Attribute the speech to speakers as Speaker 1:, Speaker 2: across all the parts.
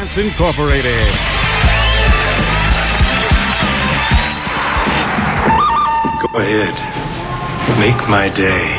Speaker 1: Sports Incorporated.
Speaker 2: Go ahead. Make my day.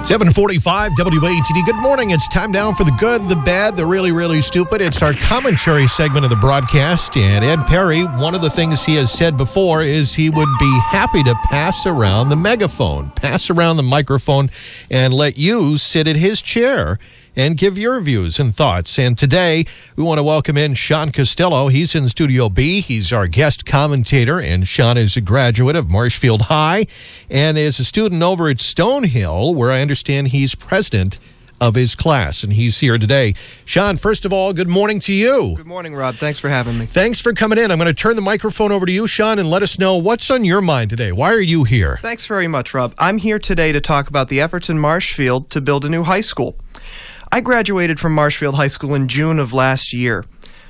Speaker 3: 7:45 WATD. Good morning. It's time now for the good, the bad, the really, really stupid. It's our commentary segment of the broadcast. And Ed Perry, one of the things he has said before is he would be happy to pass around the megaphone, pass around the microphone, and let you sit at his chair and give your views and thoughts. And today, we want to welcome in Sean Costello. He's in Studio B. He's our guest commentator, and Sean is a graduate of Marshfield High and is a student over at Stonehill, where I understand he's president of his class, and he's here today. Sean, first of all, good morning to you.
Speaker 4: Good morning, Rob. Thanks for having me.
Speaker 3: Thanks for coming in. I'm going to turn the microphone over to you, Sean, and let us know what's on your mind today. Why are you here?
Speaker 4: Thanks very much, Rob. I'm here today to talk about the efforts in Marshfield to build a new high school. I graduated from Marshfield High School in June of last year.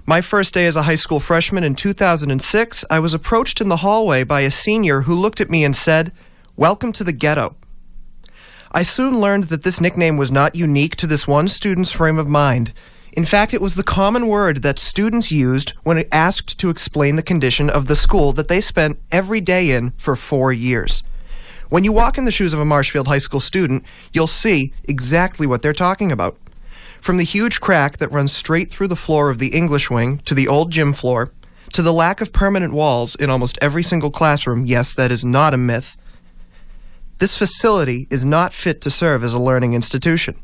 Speaker 4: My first day as a high school freshman in 2006, I was approached in the hallway by a senior who looked at me and said, "Welcome to the ghetto." I soon learned that this nickname was not unique to this one student's frame of mind. In fact, it was the common word that students used when asked to explain the condition of the school that they spent every day in for 4 years. When you walk in the shoes of a Marshfield High School student, you'll see exactly what they're talking about. From the huge crack that runs straight through the floor of the English wing to the old gym floor, to the lack of permanent walls in almost every single classroom, yes, that is not a myth, this facility is not fit to serve as a learning institution.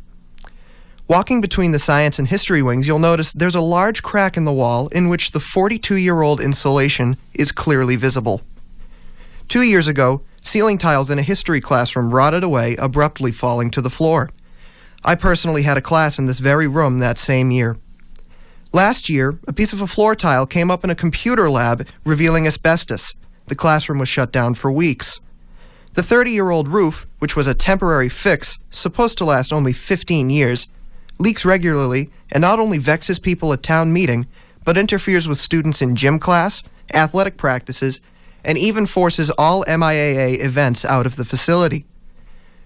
Speaker 4: Walking between the science and history wings, you'll notice there's a large crack in the wall in which the 42-year-old insulation is clearly visible. 2 years ago, ceiling tiles in a history classroom rotted away, abruptly falling to the floor. I personally had a class in this very room that same year. Last year, a piece of a floor tile came up in a computer lab revealing asbestos. The classroom was shut down for weeks. The 30-year-old roof, which was a temporary fix, supposed to last only 15 years, leaks regularly and not only vexes people at town meeting, but interferes with students in gym class, athletic practices, and even forces all MIAA events out of the facility.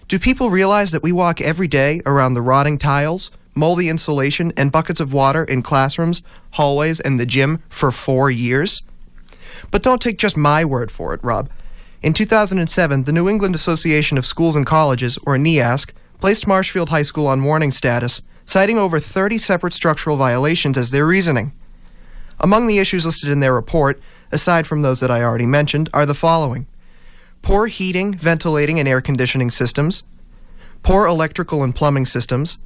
Speaker 4: Do people realize that we walk every day around the rotting tiles, moldy insulation, and buckets of water in classrooms, hallways, and the gym for 4 years? But don't take just my word for it, Rob. In 2007, the New England Association of Schools and Colleges, or NEASC, placed Marshfield High School on warning status, citing over 30 separate structural violations as their reasoning. Among the issues listed in their report, aside from those that I already mentioned, are the following: poor heating, ventilating, and air conditioning systems, poor electrical and plumbing systems,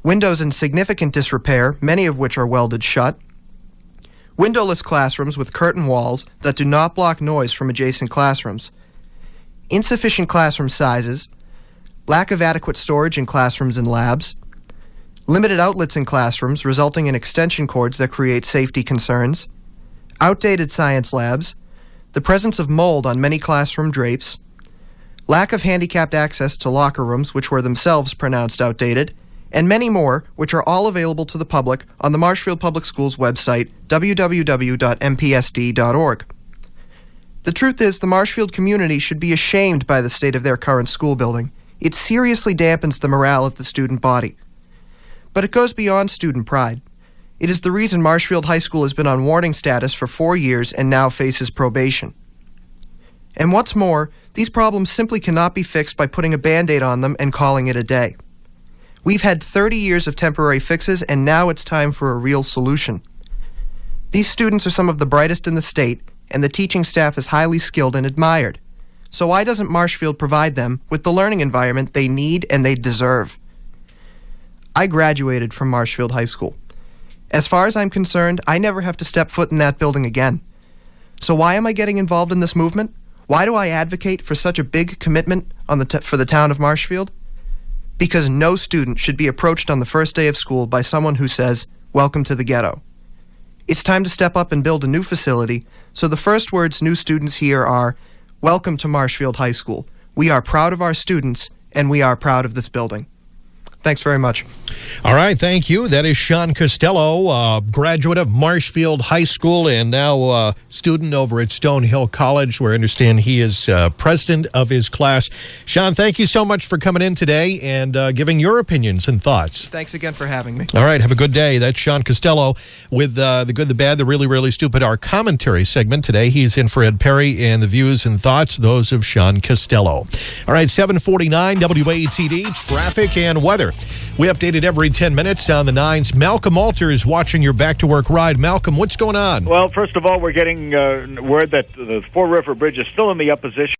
Speaker 4: windows in significant disrepair, many of which are welded shut, windowless classrooms with curtain walls that do not block noise from adjacent classrooms, insufficient classroom sizes, lack of adequate storage in classrooms and labs, limited outlets in classrooms resulting in extension cords that create safety concerns, outdated science labs, the presence of mold on many classroom drapes, lack of handicapped access to locker rooms which were themselves pronounced outdated, and many more, which are all available to the public on the Marshfield Public Schools website, www.mpsd.org. The truth is, the Marshfield community should be ashamed by the state of their current school building. It seriously dampens the morale of the student body. But it goes beyond student pride. It is the reason Marshfield High School has been on warning status for 4 years and now faces probation. And what's more, these problems simply cannot be fixed by putting a Band-Aid on them and calling it a day. We've had 30 years of temporary fixes, and now it's time for a real solution. These students are some of the brightest in the state, and the teaching staff is highly skilled and admired. So why doesn't Marshfield provide them with the learning environment they need and they deserve? I graduated from Marshfield High School. As far as I'm concerned, I never have to step foot in that building again. So why am I getting involved in this movement? Why do I advocate for such a big commitment for the town of Marshfield? Because no student should be approached on the first day of school by someone who says, "Welcome to the ghetto." It's time to step up and build a new facility, so the first words new students hear are, "Welcome to Marshfield High School. We are proud of our students, and we are proud of this building." Thanks very much.
Speaker 3: All right, thank you. That is Sean Costello, graduate of Marshfield High School and now a student over at Stonehill College, where I understand he is president of his class. Sean, thank you so much for coming in today and giving your opinions and thoughts.
Speaker 4: Thanks again for having me.
Speaker 3: All right, have a good day. That's Sean Costello with The Good, the Bad, the Really, Really Stupid, our commentary segment today. He's in for Ed Perry, and the views and thoughts, those of Sean Costello. All right, 7:49 WATD, traffic and weather. We updated every 10 minutes on the 9s. Malcolm Alter is watching your back-to-work ride. Malcolm, what's going on?
Speaker 1: Well, first of all, we're getting word that the Fore River Bridge is still in the opposition.